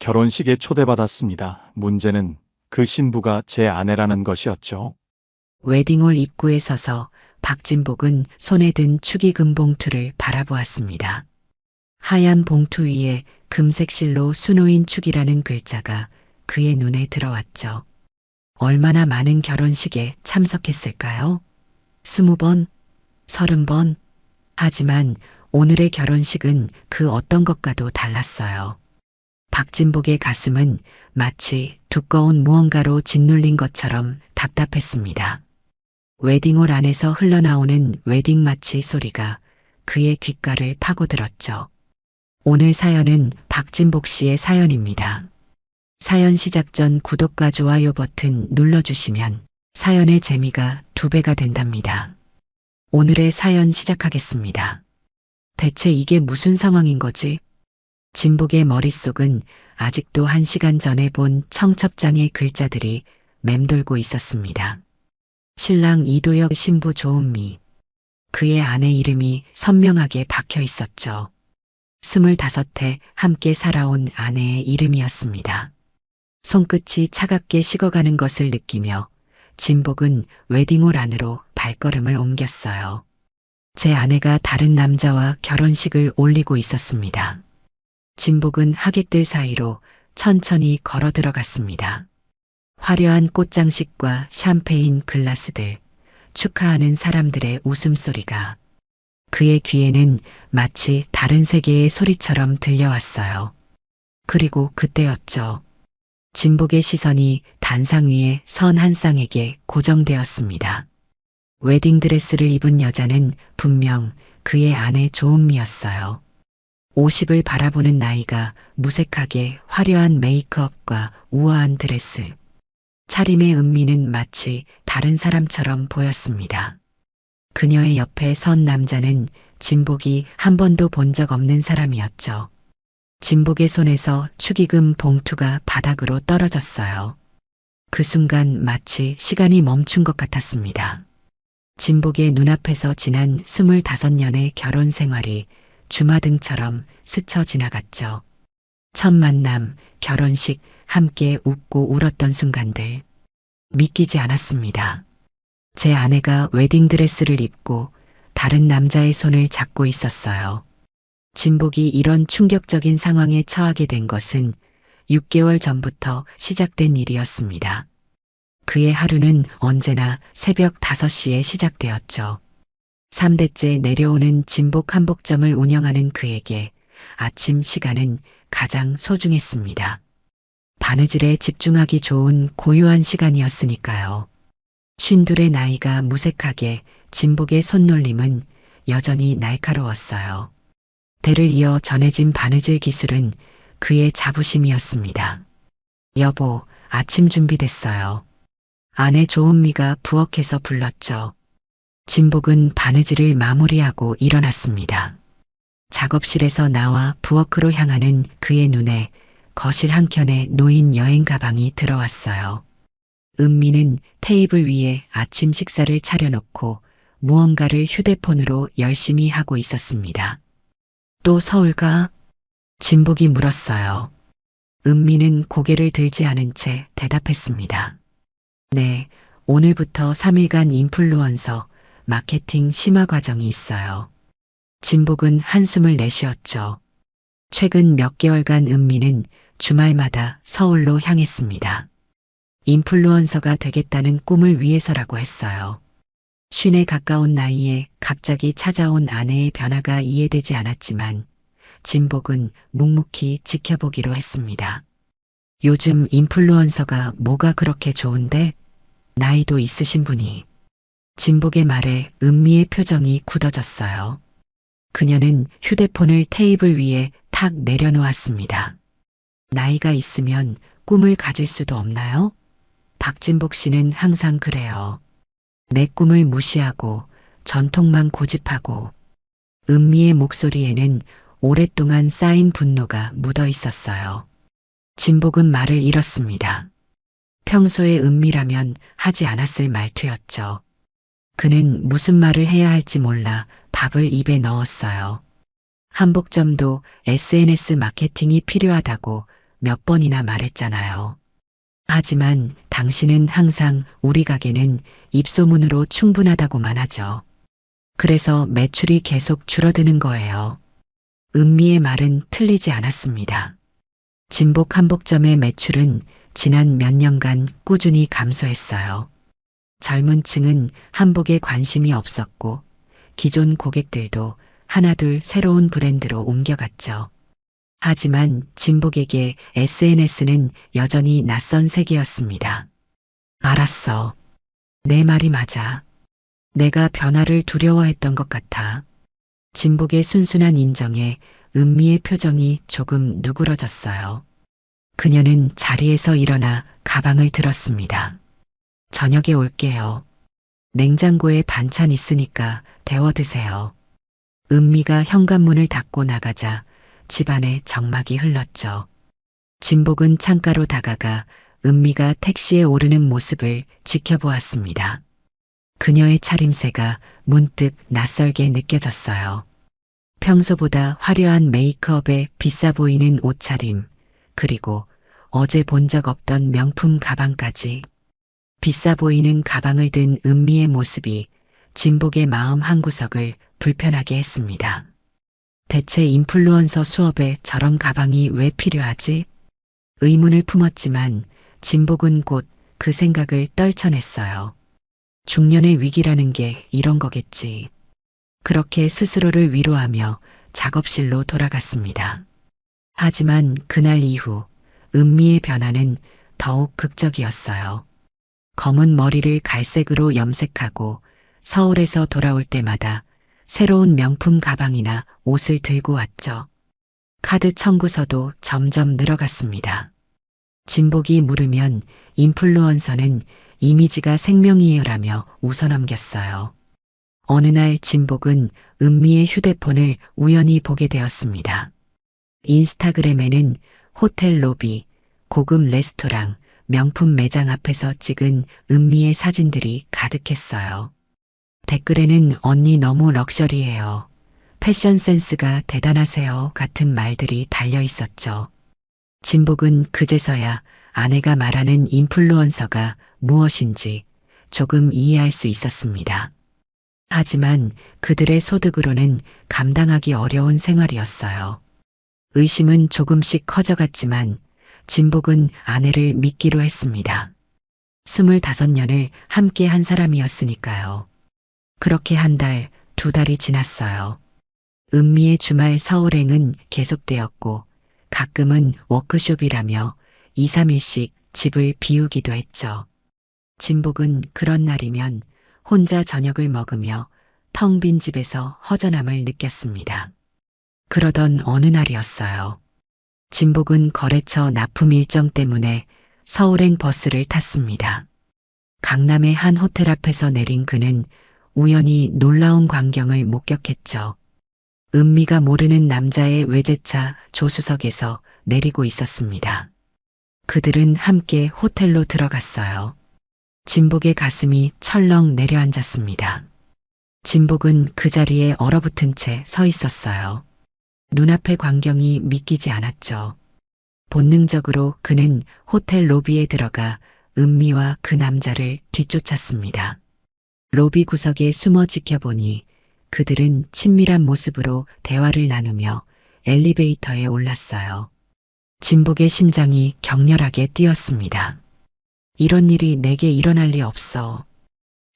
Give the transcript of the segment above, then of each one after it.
결혼식에 초대받았습니다. 문제는 그 신부가 제 아내라는 것이었죠. 웨딩홀 입구에 서서 박진복은 손에 든 축의금 봉투를 바라보았습니다. 하얀 봉투 위에 금색 실로 수노인 축이라는 글자가 그의 눈에 들어왔죠. 얼마나 많은 결혼식에 참석했을까요? 20번? 30번? 하지만 오늘의 결혼식은 그 어떤 것과도 달랐어요. 박진복의 가슴은 마치 두꺼운 무언가로 짓눌린 것처럼 답답했습니다. 웨딩홀 안에서 흘러나오는 웨딩 마치 소리가 그의 귓가를 파고들었죠. 오늘 사연은 박진복 씨의 사연입니다. 사연 시작 전 구독과 좋아요 버튼 눌러주시면 사연의 재미가 2배가 된답니다. 오늘의 사연 시작하겠습니다. 대체 이게 무슨 상황인 거지? 진복의 머릿속은 아직도 1시간 전에 본 청첩장의 글자들이 맴돌고 있었습니다. 신랑 이도혁, 신부 조은미. 그의 아내 이름이 선명하게 박혀 있었죠. 25해 함께 살아온 아내의 이름이었습니다. 손끝이 차갑게 식어가는 것을 느끼며 진복은 웨딩홀 안으로 발걸음을 옮겼어요. 제 아내가 다른 남자와 결혼식을 올리고 있었습니다. 진복은 하객들 사이로 천천히 걸어 들어갔습니다. 화려한 꽃장식과 샴페인 글라스들, 축하하는 사람들의 웃음소리가 그의 귀에는 마치 다른 세계의 소리처럼 들려왔어요. 그리고 그때였죠. 진복의 시선이 단상 위에 선 한 쌍에게 고정되었습니다. 웨딩드레스를 입은 여자는 분명 그의 아내 조은미였어요. 50을 바라보는 나이가 무색하게 화려한 메이크업과 우아한 드레스. 차림의 은미는 마치 다른 사람처럼 보였습니다. 그녀의 옆에 선 남자는 진복이 한 번도 본 적 없는 사람이었죠. 진복의 손에서 축의금 봉투가 바닥으로 떨어졌어요. 그 순간 마치 시간이 멈춘 것 같았습니다. 진복의 눈앞에서 지난 25년의 결혼 생활이 주마등처럼 스쳐 지나갔죠. 첫 만남, 결혼식, 함께 웃고 울었던 순간들. 믿기지 않았습니다. 제 아내가 웨딩드레스를 입고 다른 남자의 손을 잡고 있었어요. 진복이 이런 충격적인 상황에 처하게 된 것은 6개월 전부터 시작된 일이었습니다. 그의 하루는 언제나 새벽 5시에 시작되었죠. 3대째 내려오는 진복 한복점을 운영하는 그에게 아침 시간은 가장 소중했습니다. 바느질에 집중하기 좋은 고요한 시간이었으니까요. 52의 나이가 무색하게 진복의 손놀림은 여전히 날카로웠어요. 대를 이어 전해진 바느질 기술은 그의 자부심이었습니다. 여보, 아침 준비됐어요. 아내 조은미가 부엌에서 불렀죠. 진복은 바느질을 마무리하고 일어났습니다. 작업실에서 나와 부엌으로 향하는 그의 눈에 거실 한켠에 놓인 여행 가방이 들어왔어요. 은미는 테이블 위에 아침 식사를 차려놓고 무언가를 휴대폰으로 열심히 하고 있었습니다. 또 서울 가? 진복이 물었어요. 은미는 고개를 들지 않은 채 대답했습니다. 네, 오늘부터 3일간 인플루언서 마케팅 심화 과정이 있어요. 진복은 한숨을 내쉬었죠. 최근 몇 개월간 은미는 주말마다 서울로 향했습니다. 인플루언서가 되겠다는 꿈을 위해서라고 했어요. 50에 가까운 나이에 갑자기 찾아온 아내의 변화가 이해되지 않았지만 진복은 묵묵히 지켜보기로 했습니다. 요즘 인플루언서가 뭐가 그렇게 좋은데? 나이도 있으신 분이. 진복의 말에 은미의 표정이 굳어졌어요. 그녀는 휴대폰을 테이블 위에 탁 내려놓았습니다. 나이가 있으면 꿈을 가질 수도 없나요? 박진복 씨는 항상 그래요. 내 꿈을 무시하고 전통만 고집하고. 은미의 목소리에는 오랫동안 쌓인 분노가 묻어 있었어요. 진복은 말을 잃었습니다. 평소에 은미라면 하지 않았을 말투였죠. 그는 무슨 말을 해야 할지 몰라 밥을 입에 넣었어요. 한복점도 SNS 마케팅이 필요하다고 몇 번이나 말했잖아요. 하지만 당신은 항상 우리 가게는 입소문으로 충분하다고만 하죠. 그래서 매출이 계속 줄어드는 거예요. 은미의 말은 틀리지 않았습니다. 진복 한복점의 매출은 지난 몇 년간 꾸준히 감소했어요. 젊은 층은 한복에 관심이 없었고 기존 고객들도 하나둘 새로운 브랜드로 옮겨갔죠. 하지만 진복에게 SNS는 여전히 낯선 세계였습니다. 알았어. 내 말이 맞아. 내가 변화를 두려워했던 것 같아. 진복의 순순한 인정에 은미의 표정이 조금 누그러졌어요. 그녀는 자리에서 일어나 가방을 들었습니다. 저녁에 올게요. 냉장고에 반찬 있으니까 데워 드세요. 은미가 현관문을 닫고 나가자 집안에 정막이 흘렀죠. 진복은 창가로 다가가 은미가 택시에 오르는 모습을 지켜보았습니다. 그녀의 차림새가 문득 낯설게 느껴졌어요. 평소보다 화려한 메이크업에 비싸 보이는 옷차림, 그리고 어제 본 적 없던 명품 가방까지. 비싸 보이는 가방을 든 은미의 모습이 진복의 마음 한구석을 불편하게 했습니다. 대체 인플루언서 수업에 저런 가방이 왜 필요하지? 의문을 품었지만 진복은 곧 그 생각을 떨쳐냈어요. 중년의 위기라는 게 이런 거겠지. 그렇게 스스로를 위로하며 작업실로 돌아갔습니다. 하지만 그날 이후 은미의 변화는 더욱 극적이었어요. 검은 머리를 갈색으로 염색하고 서울에서 돌아올 때마다 새로운 명품 가방이나 옷을 들고 왔죠. 카드 청구서도 점점 늘어갔습니다. 진복이 물으면 인플루언서는 이미지가 생명이에요라며 웃어넘겼어요. 어느 날 진복은 은미의 휴대폰을 우연히 보게 되었습니다. 인스타그램에는 호텔 로비, 고급 레스토랑, 명품 매장 앞에서 찍은 은미의 사진들이 가득했어요. 댓글에는 언니 너무 럭셔리해요. 패션 센스가 대단하세요. 같은 말들이 달려 있었죠. 진복은 그제서야 아내가 말하는 인플루언서가 무엇인지 조금 이해할 수 있었습니다. 하지만 그들의 소득으로는 감당하기 어려운 생활이었어요. 의심은 조금씩 커져갔지만 진복은 아내를 믿기로 했습니다. 25년을 함께 한 사람이었으니까요. 그렇게 한 달, 2달이 지났어요. 은미의 주말 서울행은 계속되었고 가끔은 워크숍이라며 2, 3일씩 집을 비우기도 했죠. 진복은 그런 날이면 혼자 저녁을 먹으며 텅 빈 집에서 허전함을 느꼈습니다. 그러던 어느 날이었어요. 진복은 거래처 납품 일정 때문에 서울행 버스를 탔습니다. 강남의 한 호텔 앞에서 내린 그는 우연히 놀라운 광경을 목격했죠. 은미가 모르는 남자의 외제차 조수석에서 내리고 있었습니다. 그들은 함께 호텔로 들어갔어요. 진복의 가슴이 철렁 내려앉았습니다. 진복은 그 자리에 얼어붙은 채 서 있었어요. 눈앞의 광경이 믿기지 않았죠. 본능적으로 그는 호텔 로비에 들어가 은미와 그 남자를 뒤쫓았습니다. 로비 구석에 숨어 지켜보니 그들은 친밀한 모습으로 대화를 나누며 엘리베이터에 올랐어요. 진복의 심장이 격렬하게 뛰었습니다. 이런 일이 내게 일어날 리 없어.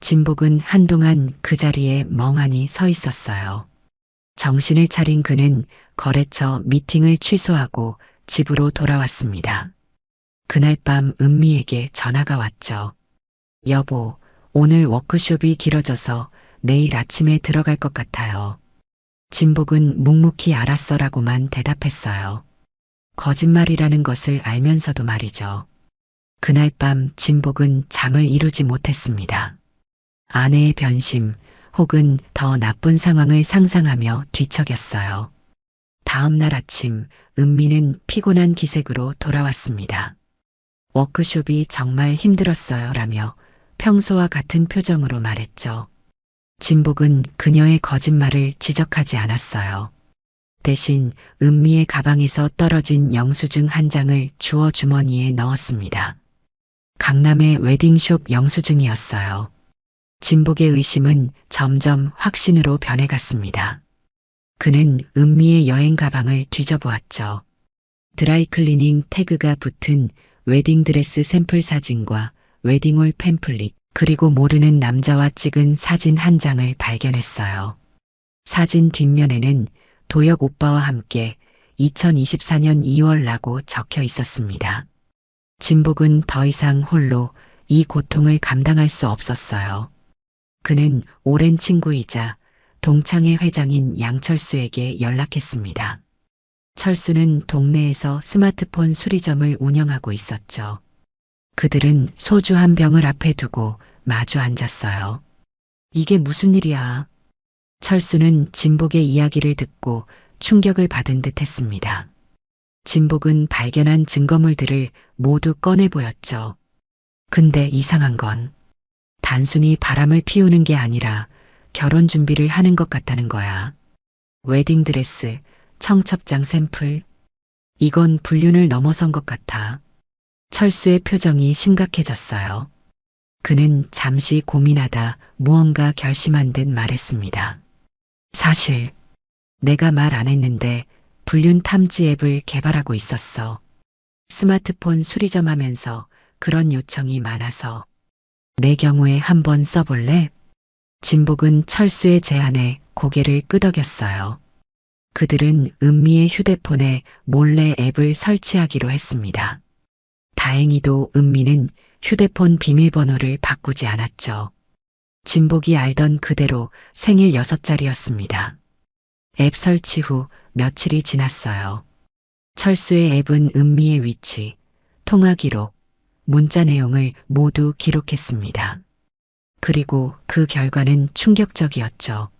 진복은 한동안 그 자리에 멍하니 서 있었어요. 정신을 차린 그는 거래처 미팅을 취소하고 집으로 돌아왔습니다. 그날 밤 은미에게 전화가 왔죠. 여보, 오늘 워크숍이 길어져서 내일 아침에 들어갈 것 같아요. 진복은 묵묵히 알았어라고만 대답했어요. 거짓말이라는 것을 알면서도 말이죠. 그날 밤 진복은 잠을 이루지 못했습니다. 아내의 변심 혹은 더 나쁜 상황을 상상하며 뒤척였어요. 다음 날 아침 은미는 피곤한 기색으로 돌아왔습니다. 워크숍이 정말 힘들었어요 라며 평소와 같은 표정으로 말했죠. 진복은 그녀의 거짓말을 지적하지 않았어요. 대신 은미의 가방에서 떨어진 영수증 한 장을 주워 주머니에 넣었습니다. 강남의 웨딩숍 영수증이었어요. 진복의 의심은 점점 확신으로 변해갔습니다. 그는 은미의 여행 가방을 뒤져보았죠. 드라이클리닝 태그가 붙은 웨딩드레스 샘플 사진과 웨딩홀 팸플릿, 그리고 모르는 남자와 찍은 사진 한 장을 발견했어요. 사진 뒷면에는 도혁 오빠와 함께 2024년 2월라고 적혀 있었습니다. 진복은 더 이상 홀로 이 고통을 감당할 수 없었어요. 그는 오랜 친구이자 동창회 회장인 양철수에게 연락했습니다. 철수는 동네에서 스마트폰 수리점을 운영하고 있었죠. 그들은 소주 한 병을 앞에 두고 마주 앉았어요. 이게 무슨 일이야? 철수는 진복의 이야기를 듣고 충격을 받은 듯 했습니다. 진복은 발견한 증거물들을 모두 꺼내 보였죠. 근데 이상한 건 단순히 바람을 피우는 게 아니라 결혼 준비를 하는 것 같다는 거야. 웨딩드레스, 청첩장 샘플. 이건 불륜을 넘어선 것 같아. 철수의 표정이 심각해졌어요. 그는 잠시 고민하다 무언가 결심한 듯 말했습니다. 사실 내가 말 안 했는데 불륜 탐지 앱을 개발하고 있었어. 스마트폰 수리점 하면서 그런 요청이 많아서 내 경우에 한번 써볼래? 진복은 철수의 제안에 고개를 끄덕였어요. 그들은 은미의 휴대폰에 몰래 앱을 설치하기로 했습니다. 다행히도 은미는 휴대폰 비밀번호를 바꾸지 않았죠. 진복이 알던 그대로 생일 6자리였습니다. 앱 설치 후 며칠이 지났어요. 철수의 앱은 은미의 위치, 통화 기록, 문자 내용을 모두 기록했습니다. 그리고 그 결과는 충격적이었죠.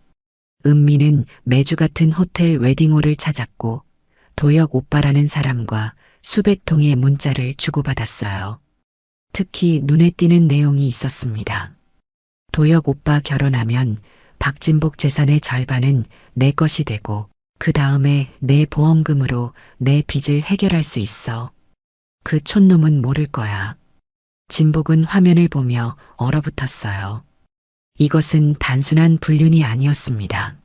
은미는 매주 같은 호텔 웨딩홀을 찾았고 도혁 오빠라는 사람과 수백 통의 문자를 주고받았어요. 특히 눈에 띄는 내용이 있었습니다. 도혁 오빠 결혼하면 박진복 재산의 절반은 내 것이 되고 그 다음에 내 보험금으로 내 빚을 해결할 수 있어. 그 촌놈은 모를 거야. 진복은 화면을 보며 얼어붙었어요. 이것은 단순한 불륜이 아니었습니다.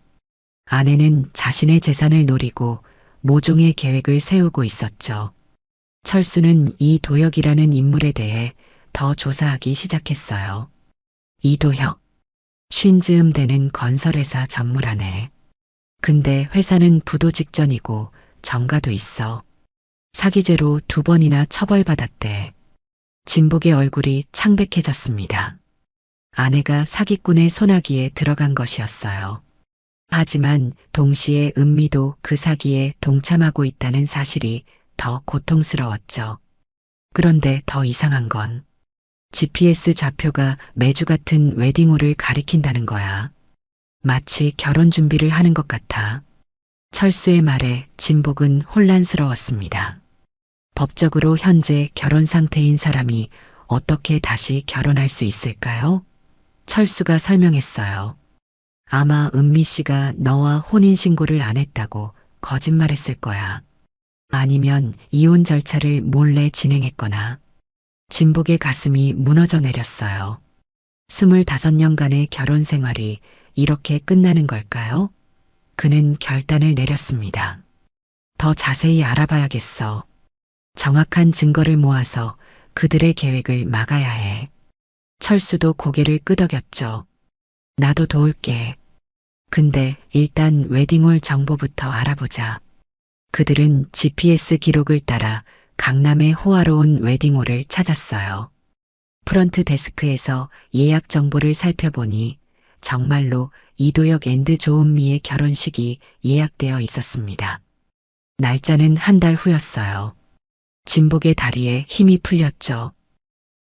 아내는 자신의 재산을 노리고 모종의 계획을 세우고 있었죠. 철수는 이 도혁이라는 인물에 대해 더 조사하기 시작했어요. 이도혁, 쉰즈음 되는 건설회사 전무라네. 근데 회사는 부도 직전이고 정가도 있어. 사기죄로 2번이나 처벌받았대. 진복의 얼굴이 창백해졌습니다. 아내가 사기꾼의 손아귀에 들어간 것이었어요. 하지만 동시에 은미도 그 사기에 동참하고 있다는 사실이 더 고통스러웠죠. 그런데 더 이상한 건 GPS 좌표가 매주 같은 웨딩홀을 가리킨다는 거야. 마치 결혼 준비를 하는 것 같아. 철수의 말에 진복은 혼란스러웠습니다. 법적으로 현재 결혼 상태인 사람이 어떻게 다시 결혼할 수 있을까요? 철수가 설명했어요. 아마 은미 씨가 너와 혼인신고를 안 했다고 거짓말했을 거야. 아니면 이혼 절차를 몰래 진행했거나. 진복의 가슴이 무너져 내렸어요. 25년간의 결혼 생활이 이렇게 끝나는 걸까요? 그는 결단을 내렸습니다. 더 자세히 알아봐야겠어. 정확한 증거를 모아서 그들의 계획을 막아야 해. 철수도 고개를 끄덕였죠. 나도 도울게. 근데 일단 웨딩홀 정보부터 알아보자. 그들은 GPS 기록을 따라 강남의 호화로운 웨딩홀을 찾았어요. 프런트 데스크에서 예약 정보를 살펴보니 정말로 이도혁 앤드 조은미의 결혼식이 예약되어 있었습니다. 날짜는 한 달 후였어요. 진복의 다리에 힘이 풀렸죠.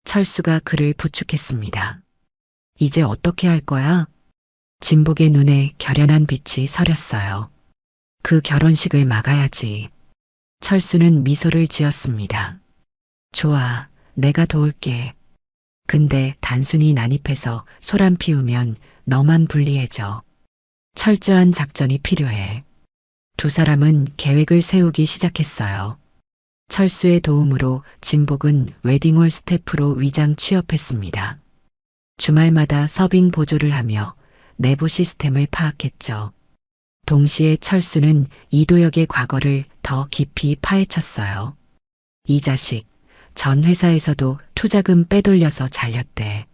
철수가 그를 부축했습니다. 이제 어떻게 할 거야? 진복의 눈에 결연한 빛이 서렸어요. 그 결혼식을 막아야지. 철수는 미소를 지었습니다. 좋아, 내가 도울게. 근데 단순히 난입해서 소란 피우면 너만 불리해져. 철저한 작전이 필요해. 두 사람은 계획을 세우기 시작했어요. 철수의 도움으로 진복은 웨딩홀 스태프로 위장 취업했습니다. 주말마다 서빙 보조를 하며 내부 시스템을 파악했죠. 동시에 철수는 이도혁의 과거를 더 깊이 파헤쳤어요. 이 자식, 전 회사에서도 투자금 빼돌려서 잘렸대.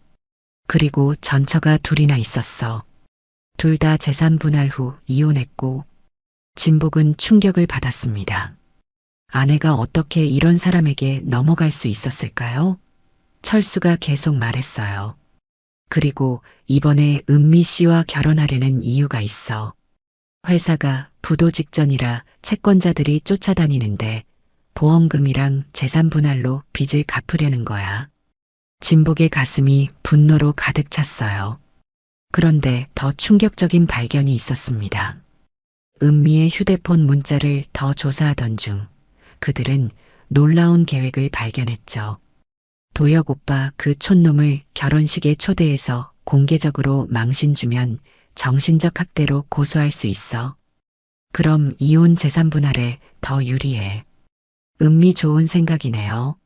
그리고 전처가 둘이나 있었어. 둘 다 재산 분할 후 이혼했고, 진복은 충격을 받았습니다. 아내가 어떻게 이런 사람에게 넘어갈 수 있었을까요? 철수가 계속 말했어요. 그리고 이번에 은미 씨와 결혼하려는 이유가 있어. 회사가 부도 직전이라 채권자들이 쫓아다니는데 보험금이랑 재산 분할로 빚을 갚으려는 거야. 진복의 가슴이 분노로 가득 찼어요. 그런데 더 충격적인 발견이 있었습니다. 은미의 휴대폰 문자를 더 조사하던 중 그들은 놀라운 계획을 발견했죠. 도혁 오빠 그 촌놈을 결혼식에 초대해서 공개적으로 망신 주면 정신적 학대로 고소할 수 있어. 그럼 이혼 재산 분할에 더 유리해. 은미 좋은 생각이네요.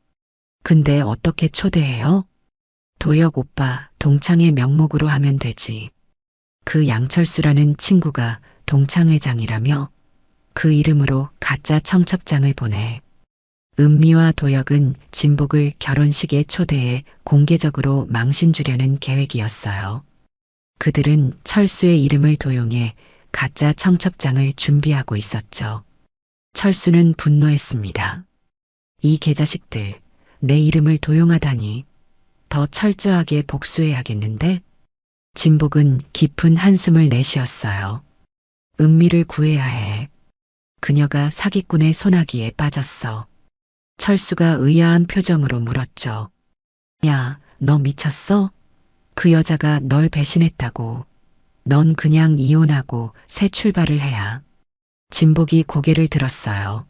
근데 어떻게 초대해요? 도혁 오빠 동창회 명목으로 하면 되지. 그 양철수라는 친구가 동창회장이라며 그 이름으로 가짜 청첩장을 보내. 은미와 도혁은 진복을 결혼식에 초대해 공개적으로 망신 주려는 계획이었어요. 그들은 철수의 이름을 도용해 가짜 청첩장을 준비하고 있었죠. 철수는 분노했습니다. 이 개자식들, 내 이름을 도용하다니. 더 철저하게 복수해야겠는데? 진복은 깊은 한숨을 내쉬었어요. 은미를 구해야 해. 그녀가 사기꾼의 소나기에 빠졌어. 철수가 의아한 표정으로 물었죠. 야, 너 미쳤어? 그 여자가 널 배신했다고. 넌 그냥 이혼하고 새 출발을 해야. 진복이 고개를 들었어요.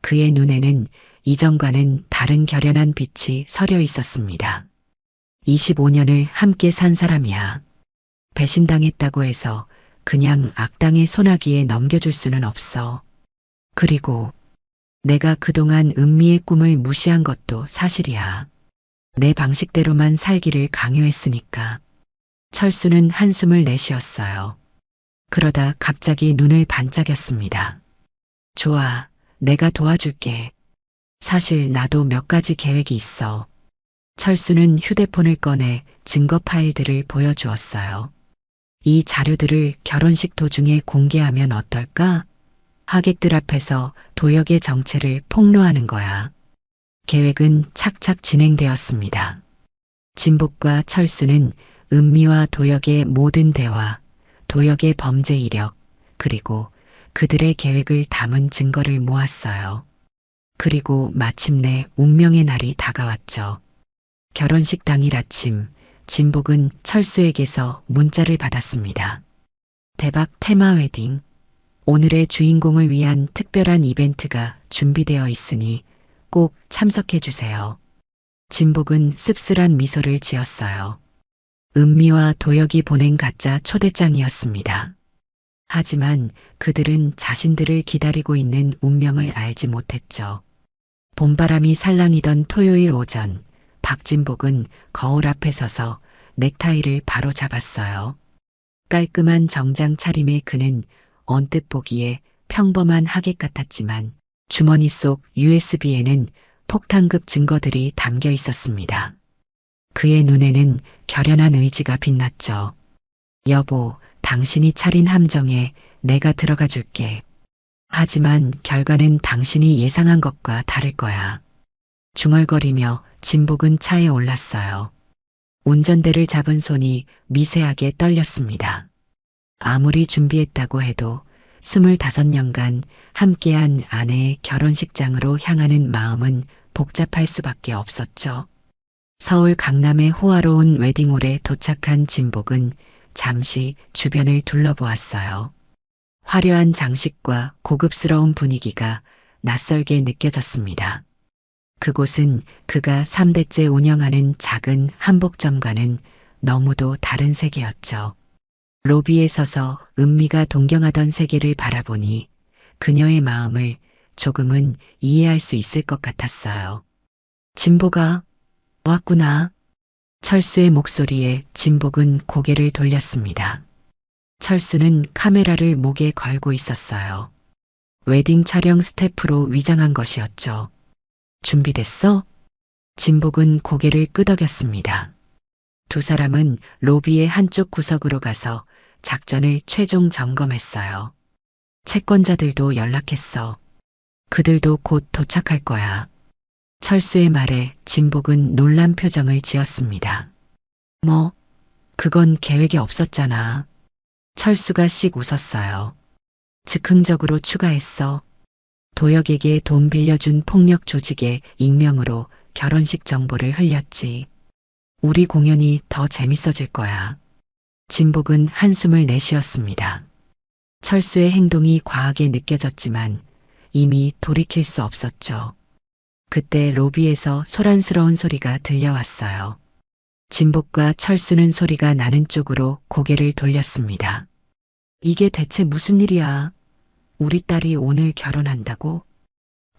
그의 눈에는 이전과는 다른 결연한 빛이 서려 있었습니다. 25년을 함께 산 사람이야. 배신당했다고 해서 그냥 악당의 소나기에 넘겨줄 수는 없어. 그리고 내가 그동안 은미의 꿈을 무시한 것도 사실이야. 내 방식대로만 살기를 강요했으니까. 철수는 한숨을 내쉬었어요. 그러다 갑자기 눈을 반짝였습니다. 좋아, 내가 도와줄게. 사실 나도 몇 가지 계획이 있어. 철수는 휴대폰을 꺼내 증거 파일들을 보여주었어요. 이 자료들을 결혼식 도중에 공개하면 어떨까? 하객들 앞에서 도혁의 정체를 폭로하는 거야. 계획은 착착 진행되었습니다. 진복과 철수는 은미와 도혁의 모든 대화, 도혁의 범죄 이력, 그리고 그들의 계획을 담은 증거를 모았어요. 그리고 마침내 운명의 날이 다가왔죠. 결혼식 당일 아침, 진복은 철수에게서 문자를 받았습니다. 대박 테마 웨딩. 오늘의 주인공을 위한 특별한 이벤트가 준비되어 있으니 꼭 참석해 주세요. 진복은 씁쓸한 미소를 지었어요. 은미와 도혁이 보낸 가짜 초대장이었습니다. 하지만 그들은 자신들을 기다리고 있는 운명을 알지 못했죠. 봄바람이 살랑이던 토요일 오전, 박진복은 거울 앞에 서서 넥타이를 바로 잡았어요. 깔끔한 정장 차림의 그는 언뜻 보기에 평범한 하객 같았지만 주머니 속 USB에는 폭탄급 증거들이 담겨 있었습니다. 그의 눈에는 결연한 의지가 빛났죠. 여보, 당신이 차린 함정에 내가 들어가 줄게. 하지만 결과는 당신이 예상한 것과 다를 거야. 중얼거리며 진복은 차에 올랐어요. 운전대를 잡은 손이 미세하게 떨렸습니다. 아무리 준비했다고 해도 25년간 함께한 아내의 결혼식장으로 향하는 마음은 복잡할 수밖에 없었죠. 서울 강남의 호화로운 웨딩홀에 도착한 진복은 잠시 주변을 둘러보았어요. 화려한 장식과 고급스러운 분위기가 낯설게 느껴졌습니다. 그곳은 그가 3대째 운영하는 작은 한복점과는 너무도 다른 세계였죠. 로비에 서서 은미가 동경하던 세계를 바라보니 그녀의 마음을 조금은 이해할 수 있을 것 같았어요. 진보가 왔구나. 철수의 목소리에 진복은 고개를 돌렸습니다. 철수는 카메라를 목에 걸고 있었어요. 웨딩 촬영 스태프로 위장한 것이었죠. 준비됐어? 진복은 고개를 끄덕였습니다. 두 사람은 로비의 한쪽 구석으로 가서 작전을 최종 점검했어요. 채권자들도 연락했어. 그들도 곧 도착할 거야. 철수의 말에 진복은 놀란 표정을 지었습니다. 뭐, 그건 계획에 없었잖아. 철수가 씩 웃었어요. 즉흥적으로 추가했어. 도혁에게 돈 빌려준 폭력 조직의 익명으로 결혼식 정보를 흘렸지. 우리 공연이 더 재밌어질 거야. 진복은 한숨을 내쉬었습니다. 철수의 행동이 과하게 느껴졌지만 이미 돌이킬 수 없었죠. 그때 로비에서 소란스러운 소리가 들려왔어요. 진복과 철수는 소리가 나는 쪽으로 고개를 돌렸습니다. 이게 대체 무슨 일이야? 우리 딸이 오늘 결혼한다고?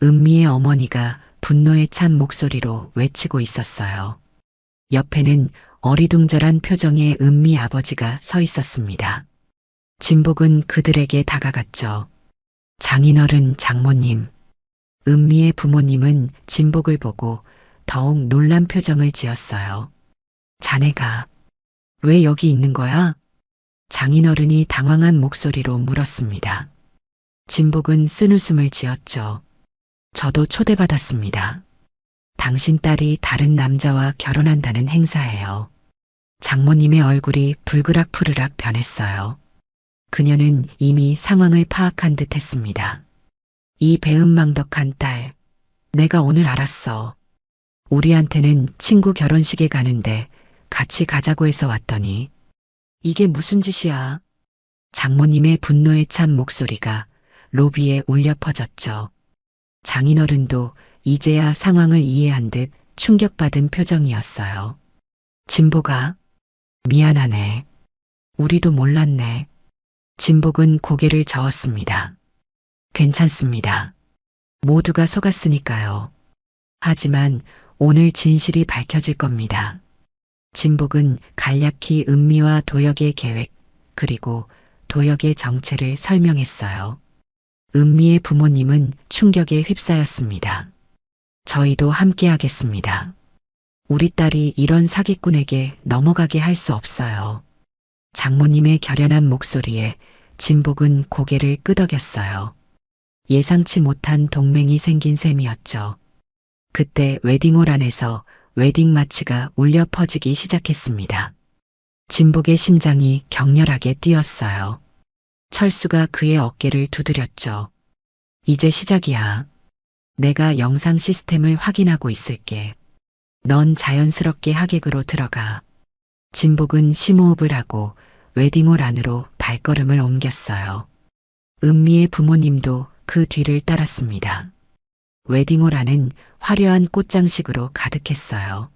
은미의 어머니가 분노에 찬 목소리로 외치고 있었어요. 옆에는 어리둥절한 표정의 은미 아버지가 서 있었습니다. 진복은 그들에게 다가갔죠. 장인어른 장모님. 은미의 부모님은 진복을 보고 더욱 놀란 표정을 지었어요. 자네가 왜 여기 있는 거야? 장인어른이 당황한 목소리로 물었습니다. 진복은 쓴웃음을 지었죠. 저도 초대받았습니다. 당신 딸이 다른 남자와 결혼한다는 행사예요. 장모님의 얼굴이 불그락푸르락 변했어요. 그녀는 이미 상황을 파악한 듯 했습니다. 이 배은망덕한 딸, 내가 오늘 알았어. 우리한테는 친구 결혼식에 가는데 같이 가자고 해서 왔더니 이게 무슨 짓이야? 장모님의 분노에 찬 목소리가 로비에 울려 퍼졌죠. 장인어른도 이제야 상황을 이해한 듯 충격받은 표정이었어요. 진보가 미안하네. 우리도 몰랐네. 진복은 고개를 저었습니다. 괜찮습니다. 모두가 속았으니까요. 하지만 오늘 진실이 밝혀질 겁니다. 진복은 간략히 은미와 도혁의 계획 그리고 도혁의 정체를 설명했어요. 은미의 부모님은 충격에 휩싸였습니다. 저희도 함께 하겠습니다. 우리 딸이 이런 사기꾼에게 넘어가게 할 수 없어요. 장모님의 결연한 목소리에 진복은 고개를 끄덕였어요. 예상치 못한 동맹이 생긴 셈이었죠. 그때 웨딩홀 안에서 웨딩 마치가 울려 퍼지기 시작했습니다. 진복의 심장이 격렬하게 뛰었어요. 철수가 그의 어깨를 두드렸죠. 이제 시작이야. 내가 영상 시스템을 확인하고 있을게. 넌 자연스럽게 하객으로 들어가. 진복은 심호흡을 하고 웨딩홀 안으로 발걸음을 옮겼어요. 은미의 부모님도 그 뒤를 따랐습니다. 웨딩홀 안은 화려한 꽃장식으로 가득했어요.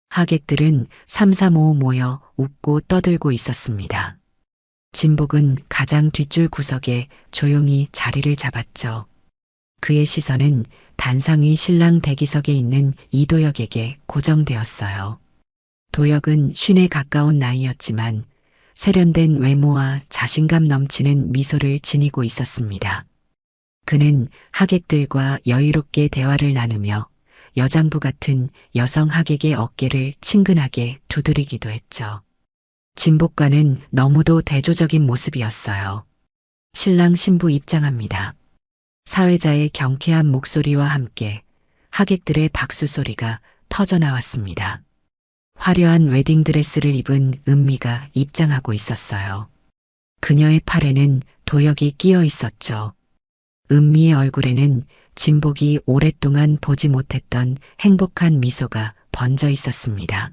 하객들은 삼삼오오 모여 웃고 떠들고 있었습니다. 진복은 가장 뒷줄 구석에 조용히 자리를 잡았죠. 그의 시선은 단상 위 신랑 대기석에 있는 이도혁에게 고정되었어요. 도혁은 쉰에 가까운 나이였지만 세련된 외모와 자신감 넘치는 미소를 지니고 있었습니다. 그는 하객들과 여유롭게 대화를 나누며 여장부 같은 여성 하객의 어깨를 친근하게 두드리기도 했죠. 진복과는 너무도 대조적인 모습이었어요. 신랑 신부 입장합니다. 사회자의 경쾌한 목소리와 함께 하객들의 박수 소리가 터져 나왔습니다. 화려한 웨딩드레스를 입은 은미가 입장하고 있었어요. 그녀의 팔에는 도혁이 끼어 있었죠. 은미의 얼굴에는 진복이 오랫동안 보지 못했던 행복한 미소가 번져 있었습니다.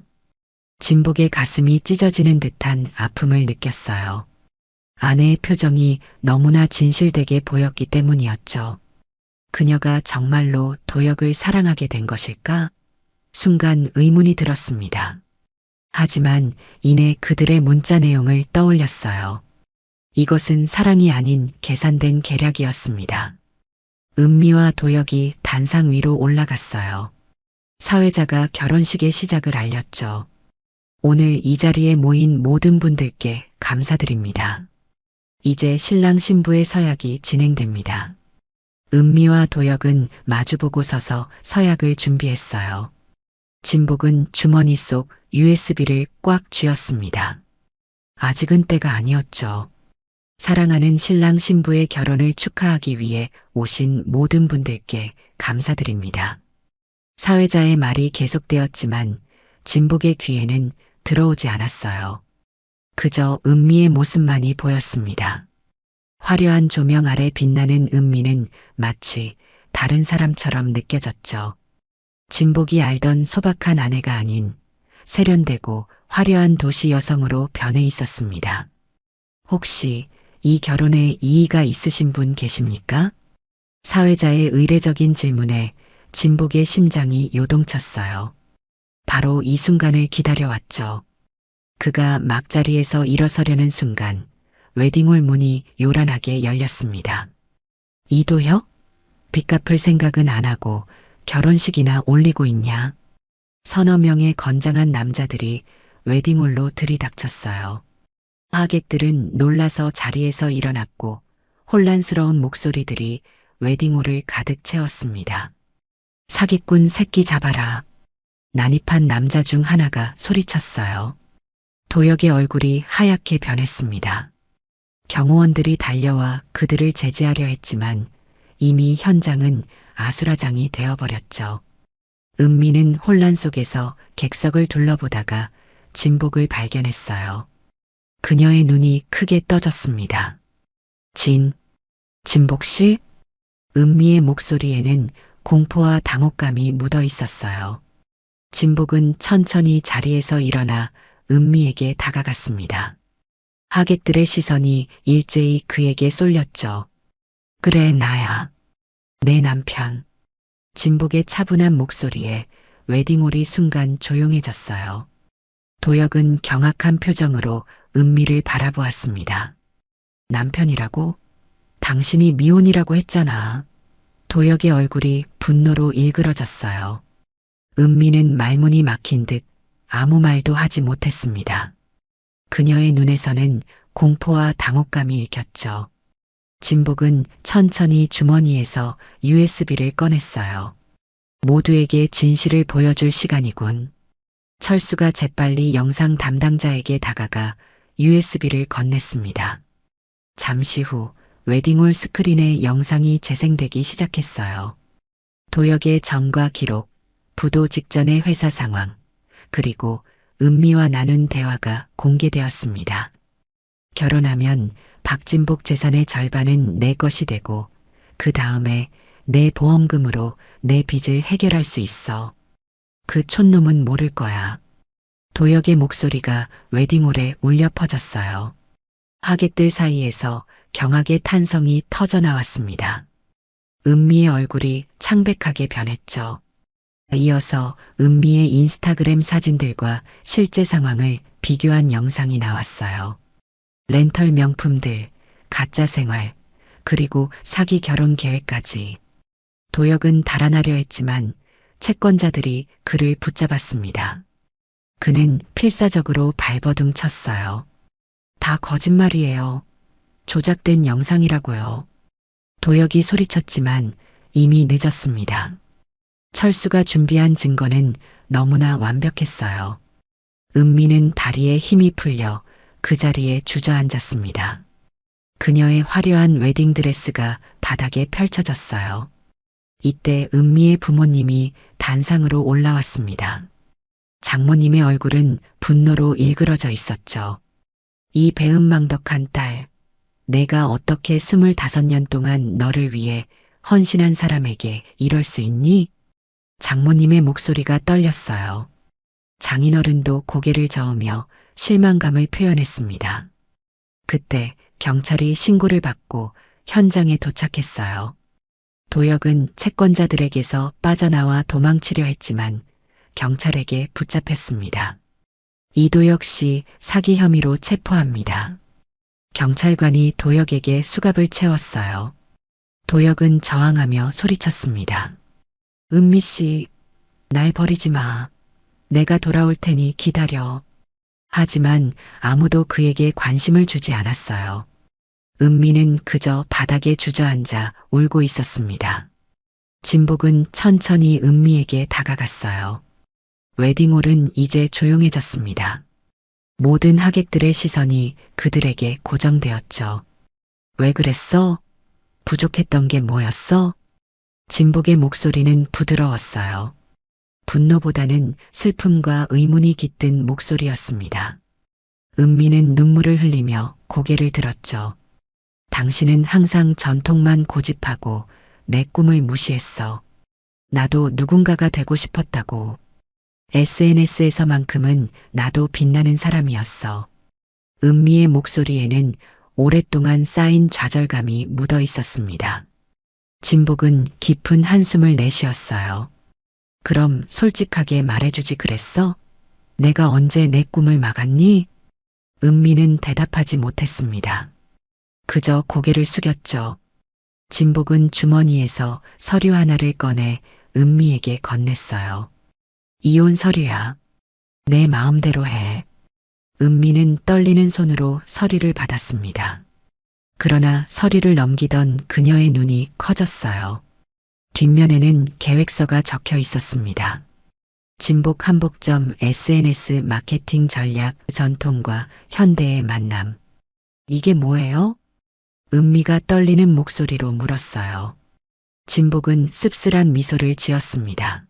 진복의 가슴이 찢어지는 듯한 아픔을 느꼈어요. 아내의 표정이 너무나 진실되게 보였기 때문이었죠. 그녀가 정말로 도혁을 사랑하게 된 것일까? 순간 의문이 들었습니다. 하지만 이내 그들의 문자 내용을 떠올렸어요. 이것은 사랑이 아닌 계산된 계략이었습니다. 은미와 도혁이 단상 위로 올라갔어요. 사회자가 결혼식의 시작을 알렸죠. 오늘 이 자리에 모인 모든 분들께 감사드립니다. 이제 신랑 신부의 서약이 진행됩니다. 은미와 도혁은 마주보고 서서 서약을 준비했어요. 진복은 주머니 속 USB를 꽉 쥐었습니다. 아직은 때가 아니었죠. 사랑하는 신랑 신부의 결혼을 축하하기 위해 오신 모든 분들께 감사드립니다. 사회자의 말이 계속되었지만 진복의 귀에는 들어오지 않았어요. 그저 은미의 모습만이 보였습니다. 화려한 조명 아래 빛나는 은미는 마치 다른 사람처럼 느껴졌죠. 진복이 알던 소박한 아내가 아닌 세련되고 화려한 도시 여성으로 변해 있었습니다. 혹시 이 결혼에 이의가 있으신 분 계십니까? 사회자의 의례적인 질문에 진복의 심장이 요동쳤어요. 바로 이 순간을 기다려왔죠. 그가 막자리에서 일어서려는 순간 웨딩홀 문이 요란하게 열렸습니다. 이도혁? 빚 갚을 생각은 안 하고 결혼식이나 올리고 있냐? 서너 명의 건장한 남자들이 웨딩홀로 들이닥쳤어요. 하객들은 놀라서 자리에서 일어났고 혼란스러운 목소리들이 웨딩홀을 가득 채웠습니다. 사기꾼 새끼 잡아라. 난입한 남자 중 하나가 소리쳤어요. 도혁의 얼굴이 하얗게 변했습니다. 경호원들이 달려와 그들을 제지하려 했지만 이미 현장은 아수라장이 되어버렸죠. 은미는 혼란 속에서 객석을 둘러보다가 진복을 발견했어요. 그녀의 눈이 크게 떠졌습니다. 진복 씨? 은미의 목소리에는 공포와 당혹감이 묻어 있었어요. 진복은 천천히 자리에서 일어나 은미에게 다가갔습니다. 하객들의 시선이 일제히 그에게 쏠렸죠. 그래, 나야. 내 남편. 진복의 차분한 목소리에 웨딩홀이 순간 조용해졌어요. 도혁은 경악한 표정으로 은미를 바라보았습니다. 남편이라고? 당신이 미혼이라고 했잖아. 도혁의 얼굴이 분노로 일그러졌어요. 은미는 말문이 막힌 듯 아무 말도 하지 못했습니다. 그녀의 눈에서는 공포와 당혹감이 읽혔죠. 진복은 천천히 주머니에서 USB를 꺼냈어요. 모두에게 진실을 보여줄 시간이군. 철수가 재빨리 영상 담당자에게 다가가 USB를 건넸습니다. 잠시 후 웨딩홀 스크린에 영상이 재생되기 시작했어요. 도혁의 전과 기록, 부도 직전의 회사 상황, 그리고 은미와 나눈 대화가 공개되었습니다. 결혼하면 박진복 재산의 절반은 내 것이 되고 그 다음에 내 보험금으로 내 빚을 해결할 수 있어. 그 촌놈은 모를 거야. 도혁의 목소리가 웨딩홀에 울려 퍼졌어요. 하객들 사이에서 경악의 탄성이 터져 나왔습니다. 은미의 얼굴이 창백하게 변했죠. 이어서 은미의 인스타그램 사진들과 실제 상황을 비교한 영상이 나왔어요. 렌털 명품들, 가짜 생활, 그리고 사기 결혼 계획까지. 도혁은 달아나려 했지만 채권자들이 그를 붙잡았습니다. 그는 필사적으로 발버둥 쳤어요. 다 거짓말이에요. 조작된 영상이라고요. 도혁이 소리쳤지만 이미 늦었습니다. 철수가 준비한 증거는 너무나 완벽했어요. 은미는 다리에 힘이 풀려 그 자리에 주저앉았습니다. 그녀의 화려한 웨딩드레스가 바닥에 펼쳐졌어요. 이때 은미의 부모님이 단상으로 올라왔습니다. 장모님의 얼굴은 분노로 일그러져 있었죠. 이 배은망덕한 딸, 내가 어떻게 25년 동안 너를 위해 헌신한 사람에게 이럴 수 있니? 장모님의 목소리가 떨렸어요. 장인어른도 고개를 저으며 실망감을 표현했습니다. 그때 경찰이 신고를 받고 현장에 도착했어요. 도혁은 채권자들에게서 빠져나와 도망치려 했지만 경찰에게 붙잡혔습니다. 이도혁 씨 사기 혐의로 체포합니다. 경찰관이 도혁에게 수갑을 채웠어요. 도혁은 저항하며 소리쳤습니다. 은미 씨, 날 버리지 마. 내가 돌아올 테니 기다려. 하지만 아무도 그에게 관심을 주지 않았어요. 은미는 그저 바닥에 주저앉아 울고 있었습니다. 진복은 천천히 은미에게 다가갔어요. 웨딩홀은 이제 조용해졌습니다. 모든 하객들의 시선이 그들에게 고정되었죠. 왜 그랬어? 부족했던 게 뭐였어? 진복의 목소리는 부드러웠어요. 분노보다는 슬픔과 의문이 깃든 목소리였습니다. 은미는 눈물을 흘리며 고개를 들었죠. 당신은 항상 전통만 고집하고 내 꿈을 무시했어. 나도 누군가가 되고 싶었다고. SNS에서만큼은 나도 빛나는 사람이었어. 은미의 목소리에는 오랫동안 쌓인 좌절감이 묻어 있었습니다. 진복은 깊은 한숨을 내쉬었어요. 그럼 솔직하게 말해주지 그랬어? 내가 언제 내 꿈을 막았니? 은미는 대답하지 못했습니다. 그저 고개를 숙였죠. 진복은 주머니에서 서류 하나를 꺼내 은미에게 건넸어요. 이혼 서류야. 내 마음대로 해. 은미는 떨리는 손으로 서류를 받았습니다. 그러나 서류를 넘기던 그녀의 눈이 커졌어요. 뒷면에는 계획서가 적혀 있었습니다. 진복 한복점 SNS 마케팅 전략 전통과 현대의 만남. 이게 뭐예요? 은미가 떨리는 목소리로 물었어요. 진복은 씁쓸한 미소를 지었습니다.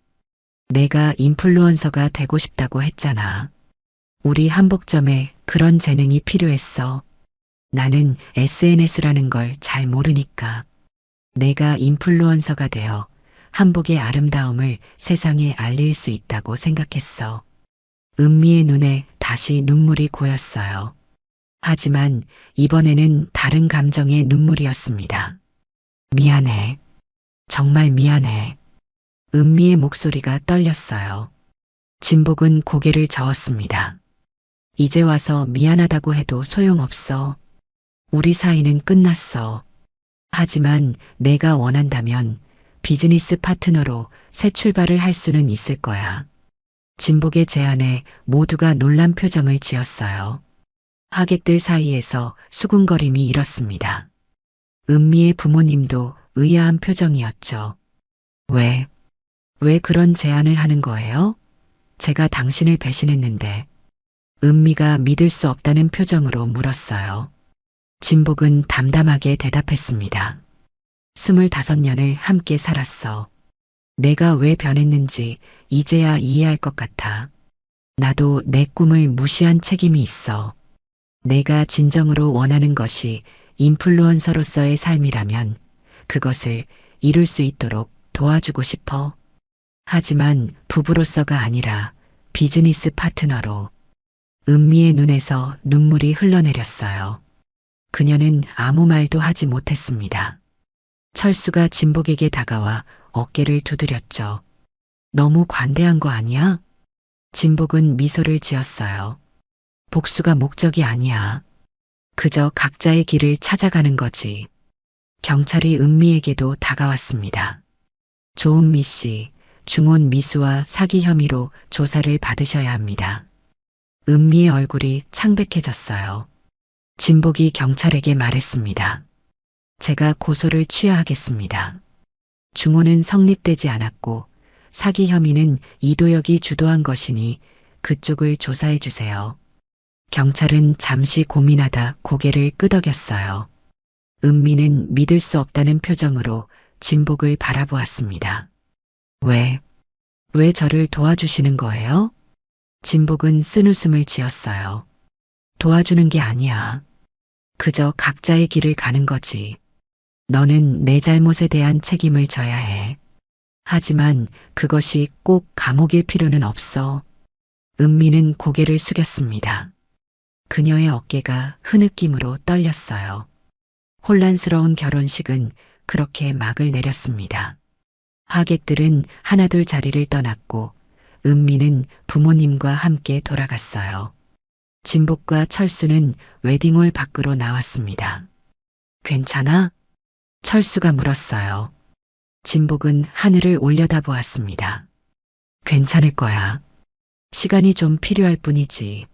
내가 인플루언서가 되고 싶다고 했잖아. 우리 한복점에 그런 재능이 필요했어. 나는 SNS라는 걸 잘 모르니까. 내가 인플루언서가 되어 한복의 아름다움을 세상에 알릴 수 있다고 생각했어. 은미의 눈에 다시 눈물이 고였어요. 하지만 이번에는 다른 감정의 눈물이었습니다. 미안해. 정말 미안해. 은미의 목소리가 떨렸어요. 진복은 고개를 저었습니다. 이제 와서 미안하다고 해도 소용없어. 우리 사이는 끝났어. 하지만 내가 원한다면 비즈니스 파트너로 새 출발을 할 수는 있을 거야. 진복의 제안에 모두가 놀란 표정을 지었어요. 하객들 사이에서 수군거림이 일었습니다. 은미의 부모님도 의아한 표정이었죠. 왜 그런 제안을 하는 거예요? 제가 당신을 배신했는데. 은미가 믿을 수 없다는 표정으로 물었어요. 진복은 담담하게 대답했습니다. 25년을 함께 살았어. 내가 왜 변했는지 이제야 이해할 것 같아. 나도 내 꿈을 무시한 책임이 있어. 내가 진정으로 원하는 것이 인플루언서로서의 삶이라면 그것을 이룰 수 있도록 도와주고 싶어. 하지만 부부로서가 아니라 비즈니스 파트너로. 은미의 눈에서 눈물이 흘러내렸어요. 그녀는 아무 말도 하지 못했습니다. 철수가 진복에게 다가와 어깨를 두드렸죠. 너무 관대한 거 아니야? 진복은 미소를 지었어요. 복수가 목적이 아니야. 그저 각자의 길을 찾아가는 거지. 경찰이 은미에게도 다가왔습니다. 조은미 씨, 중혼 미수와 사기 혐의로 조사를 받으셔야 합니다. 은미의 얼굴이 창백해졌어요. 진복이 경찰에게 말했습니다. 제가 고소를 취하하겠습니다. 중혼은 성립되지 않았고 사기 혐의는 이도혁이 주도한 것이니 그쪽을 조사해 주세요. 경찰은 잠시 고민하다 고개를 끄덕였어요. 은미는 믿을 수 없다는 표정으로 진복을 바라보았습니다. 왜 저를 도와주시는 거예요? 진복은 쓴웃음을 지었어요. 도와주는 게 아니야. 그저 각자의 길을 가는 거지. 너는 내 잘못에 대한 책임을 져야 해. 하지만 그것이 꼭 감옥일 필요는 없어. 은미는 고개를 숙였습니다. 그녀의 어깨가 흐느낌으로 떨렸어요. 혼란스러운 결혼식은 그렇게 막을 내렸습니다. 하객들은 하나둘 자리를 떠났고 은미는 부모님과 함께 돌아갔어요. 진복과 철수는 웨딩홀 밖으로 나왔습니다. 괜찮아? 철수가 물었어요. 진복은 하늘을 올려다보았습니다. 괜찮을 거야. 시간이 좀 필요할 뿐이지.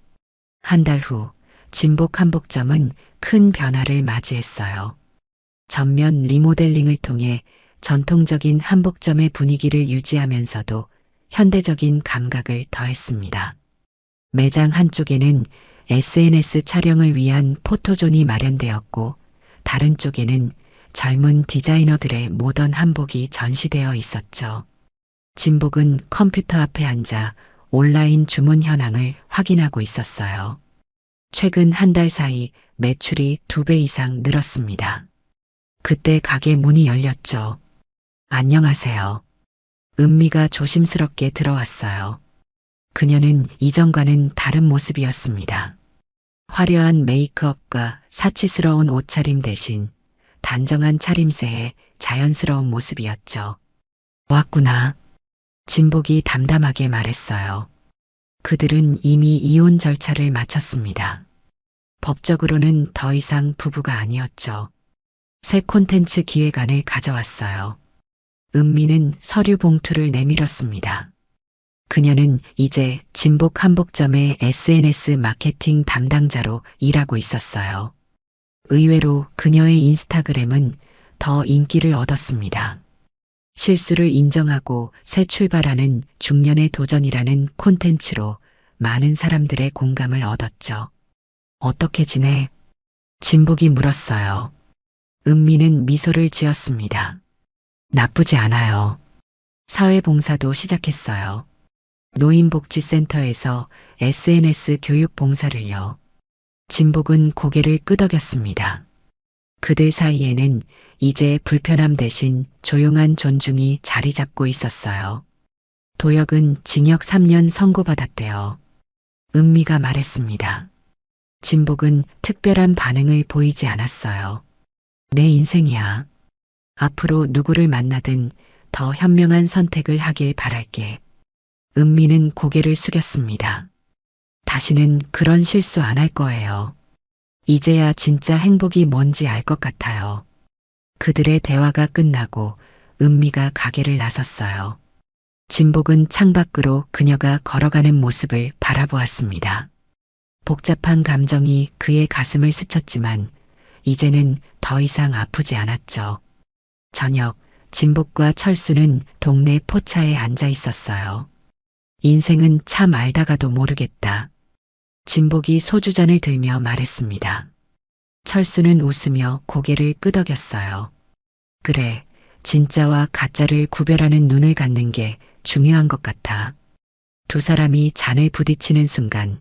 한 달 후, 진복 한복점은 큰 변화를 맞이했어요. 전면 리모델링을 통해 전통적인 한복점의 분위기를 유지하면서도 현대적인 감각을 더했습니다. 매장 한쪽에는 SNS 촬영을 위한 포토존이 마련되었고, 다른 쪽에는 젊은 디자이너들의 모던 한복이 전시되어 있었죠. 진복은 컴퓨터 앞에 앉아 온라인 주문 현황을 확인하고 있었어요. 최근 한 달 사이 매출이 2배 이상 늘었습니다. 그때 가게 문이 열렸죠. 안녕하세요. 은미가 조심스럽게 들어왔어요. 그녀는 이전과는 다른 모습이었습니다. 화려한 메이크업과 사치스러운 옷차림 대신 단정한 차림새의 자연스러운 모습이었죠. 왔구나. 진복이 담담하게 말했어요. 그들은 이미 이혼 절차를 마쳤습니다. 법적으로는 더 이상 부부가 아니었죠. 새 콘텐츠 기획안을 가져왔어요. 은미는 서류 봉투를 내밀었습니다. 그녀는 이제 진복 한복점의 SNS 마케팅 담당자로 일하고 있었어요. 의외로 그녀의 인스타그램은 더 인기를 얻었습니다. 실수를 인정하고 새 출발하는 중년의 도전이라는 콘텐츠로 많은 사람들의 공감을 얻었죠. 어떻게 지내? 진복이 물었어요. 은미는 미소를 지었습니다. 나쁘지 않아요. 사회봉사도 시작했어요. 노인복지센터에서 SNS 교육 봉사를요. 진복은 고개를 끄덕였습니다. 그들 사이에는 이제 불편함 대신 조용한 존중이 자리 잡고 있었어요. 도혁은 징역 3년 선고받았대요. 은미가 말했습니다. 진복은 특별한 반응을 보이지 않았어요. 내 인생이야. 앞으로 누구를 만나든 더 현명한 선택을 하길 바랄게. 은미는 고개를 숙였습니다. 다시는 그런 실수 안 할 거예요. 이제야 진짜 행복이 뭔지 알 것 같아요. 그들의 대화가 끝나고 은미가 가게를 나섰어요. 진복은 창밖으로 그녀가 걸어가는 모습을 바라보았습니다. 복잡한 감정이 그의 가슴을 스쳤지만 이제는 더 이상 아프지 않았죠. 저녁, 진복과 철수는 동네 포차에 앉아 있었어요. 인생은 참 알다가도 모르겠다. 진복이 소주잔을 들며 말했습니다. 철수는 웃으며 고개를 끄덕였어요. 그래, 진짜와 가짜를 구별하는 눈을 갖는 게 중요한 것 같아. 두 사람이 잔을 부딪히는 순간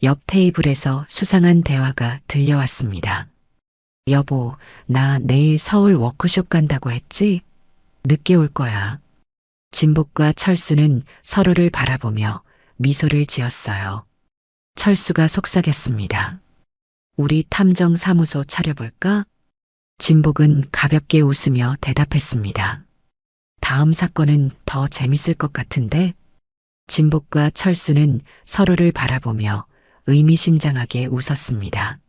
옆 테이블에서 수상한 대화가 들려왔습니다. 여보, 나 내일 서울 워크숍 간다고 했지? 늦게 올 거야. 진복과 철수는 서로를 바라보며 미소를 지었어요. 철수가 속삭였습니다. 우리 탐정사무소 차려볼까? 진복은 가볍게 웃으며 대답했습니다. 다음 사건은 더 재밌을 것 같은데? 진복과 철수는 서로를 바라보며 의미심장하게 웃었습니다.